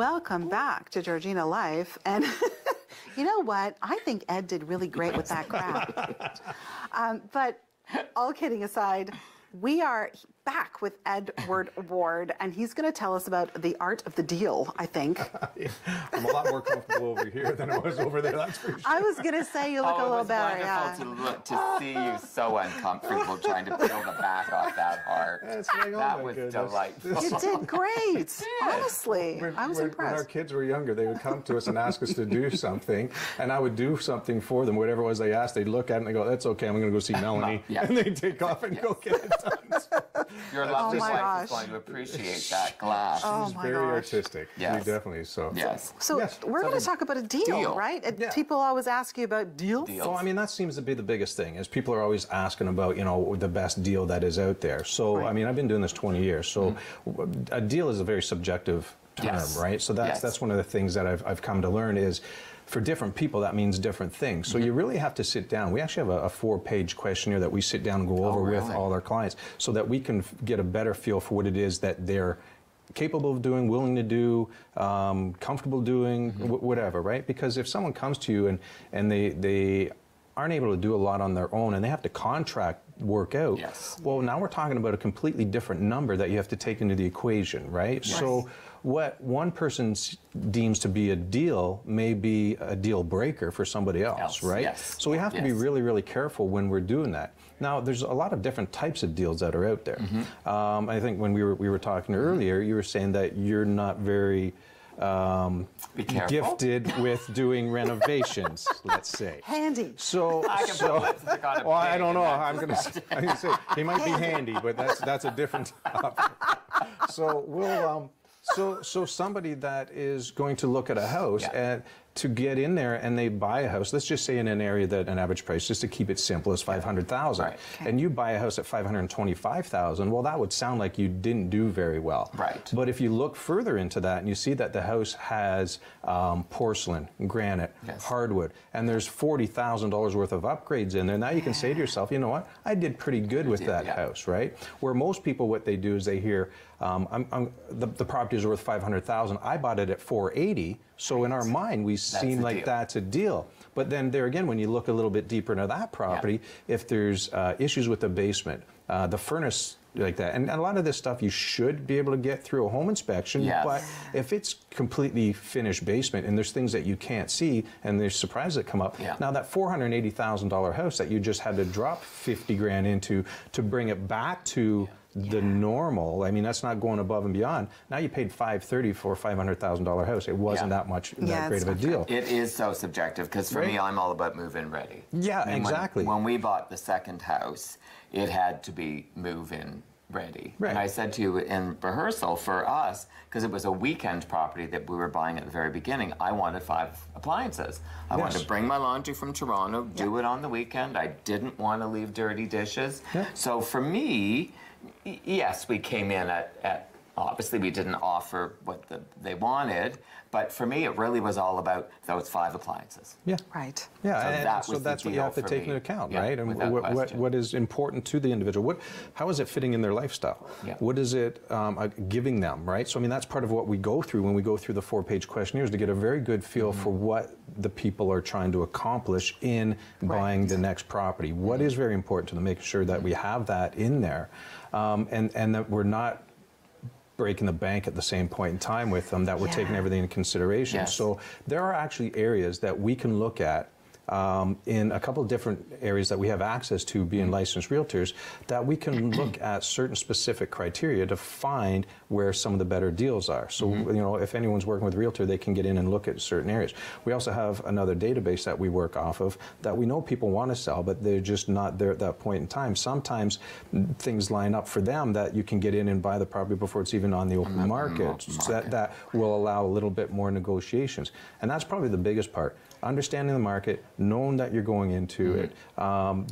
Welcome back to Georgina Life. And you know what? I think Ed did really great with that crowd. But all kidding aside, we are back with Edward Ward, and he's going to tell us about the art of the deal, I think. I'm a lot more comfortable over here than I was over there, that's for sure. I was going to say you look a little better. It was wonderful to see you so uncomfortable trying to peel the back off that heart. That was delightful. You did great. Honestly, I was impressed. When our kids were younger, they would come to us and ask us to do something, and I would do something for them. Whatever it was they asked, they'd look at it and they go, "That's okay, I'm going to go see Melanie." And they'd take off and go get it done. Your lovely wife is going to appreciate that glass. She's very artistic. Yes. Definitely so. Yes. So we're going to talk about a deal, right? People always ask you about deals. Well, I mean, that seems to be the biggest thing, is people are always asking about, you know, the best deal that is out there. So, I mean, I've been doing this 20 years. So a deal is a very subjective term, right? So that's one of the things that I've come to learn is, for different people, that means different things. So you really have to sit down. We actually have a 4-page questionnaire that we sit down and go over with all our clients so that we can get a better feel for what it is that they're capable of doing, willing to do, comfortable doing, whatever, right? Because if someone comes to you and they aren't able to do a lot on their own and they have to contract work out, well, now we're talking about a completely different number that you have to take into the equation, right? So what one person deems to be a deal may be a deal breaker for somebody else, right? So we have to be really, really careful when we're doing that. Now, there's a lot of different types of deals that are out there. I think when we were talking earlier, you were saying that you're not very gifted with doing renovations, let's say. Handy. So well, I don't know. I'm gonna say he might be handy, but that's a different topic. So we'll so somebody that is going to look at a house and to get in there and they buy a house, let's just say in an area that an average price, just to keep it simple, is $500,000, and you buy a house at $525,000, well, that would sound like you didn't do very well. But if you look further into that and you see that the house has porcelain, granite, hardwood, and there's $40,000 worth of upgrades in there, now you can say to yourself, you know what, I did pretty good with that house, right? Where most people, what they do is they hear, the property is worth $500,000, I bought it at $480,000, so in our mind, we seem like that's a deal. But then there again, when you look a little bit deeper into that property, if there's issues with the basement, the furnace, like that, and a lot of this stuff you should be able to get through a home inspection, but if it's completely finished basement and there's things that you can't see and there's surprises that come up, now that $480,000 house that you just had to drop 50 grand into to bring it back to the normal, I mean, that's not going above and beyond. Now you paid $530,000 for a $500,000 house. It wasn't that much, that great of a deal. It is so subjective, because for me, I'm all about move-in ready. Exactly. When we bought the second house, it had to be move-in ready. And I said to you in rehearsal, for us, because it was a weekend property that we were buying at the very beginning, I wanted 5 appliances. I wanted to bring my laundry from Toronto, do it on the weekend. I didn't want to leave dirty dishes. So for me, yes, we came in at obviously we didn't offer what they wanted, but for me it really was all about those 5 appliances. So that's what you have to take into account, right? And what is important to the individual. How is it fitting in their lifestyle? What is it giving them, right? So I mean, that's part of what we go through when we go through the 4-page questionnaires, to get a very good feel for what the people are trying to accomplish in buying the next property. What is very important to them, making sure that we have that in there, and that we're not breaking the bank at the same point in time with them, that we're taking everything into consideration. So there are actually areas that we can look at in a couple of different areas that we have access to, being licensed realtors, that we can look at certain specific criteria to find where some of the better deals are. So, you know, if anyone's working with a realtor, they can get in and look at certain areas. We also have another database that we work off of that we know people want to sell, but they're just not there at that point in time. Sometimes things line up for them that you can get in and buy the property before it's even on the open market. So that will allow a little bit more negotiations. And that's probably the biggest part. Understanding the market, knowing that you're going into it,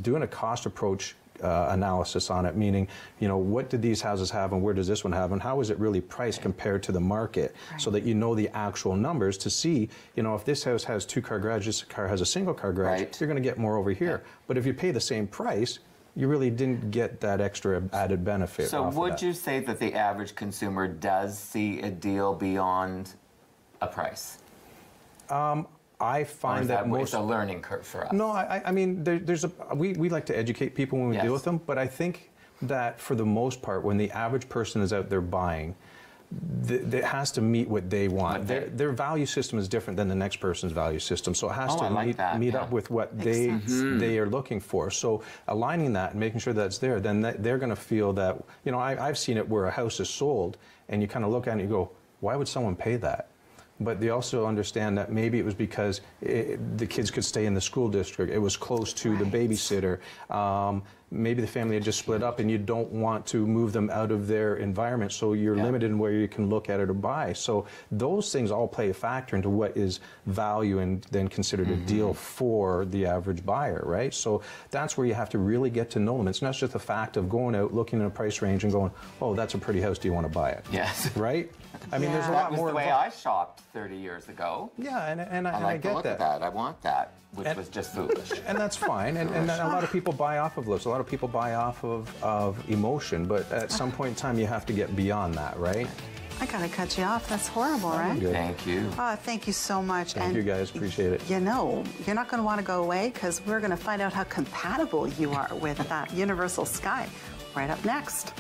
doing a cost approach analysis on it, meaning, you know, what did these houses have and where does this one have, and how is it really priced compared to the market, so that you know the actual numbers to see, you know, if this house has 2-car garage, this car has a single-car garage, you're going to get more over here. But if you pay the same price, you really didn't get that extra added benefit. So would you say that the average consumer does see a deal beyond a price? I find that most... It's a learning curve for us. No, I mean, we like to educate people when we deal with them, but I think that for the most part, when the average person is out there buying, it has to meet what they want. Their value system is different than the next person's value system, so it has to meet up with what they are looking for. So aligning that and making sure that's there, then they're going to feel that, you know, I've seen it where a house is sold and you kind of look at it and you go, why would someone pay that? But they also understand that maybe it was because the kids could stay in the school district. It was close to the babysitter. Maybe the family had just split up and you don't want to move them out of their environment, so you're limited in where you can look at it or buy. So those things all play a factor into what is value and then considered a deal for the average buyer, right? So that's where you have to really get to know them. It's not just the fact of going out, looking at a price range and going, oh, that's a pretty house, do you want to buy it? Yes. Right? I mean, there's a lot more. That was the way I shopped 30 years ago. Yeah, and I like get to look at that. I want that, which was just foolish. And that's fine. And a lot of people buy off of looks. A lot of people buy off of emotion. But at some point in time, you have to get beyond that, right? I gotta cut you off. That's horrible, right? Good. Thank you. Thank you so much. Thank you, guys. Appreciate it. You know, you're not going to want to go away because we're going to find out how compatible you are with that universal sky right up next.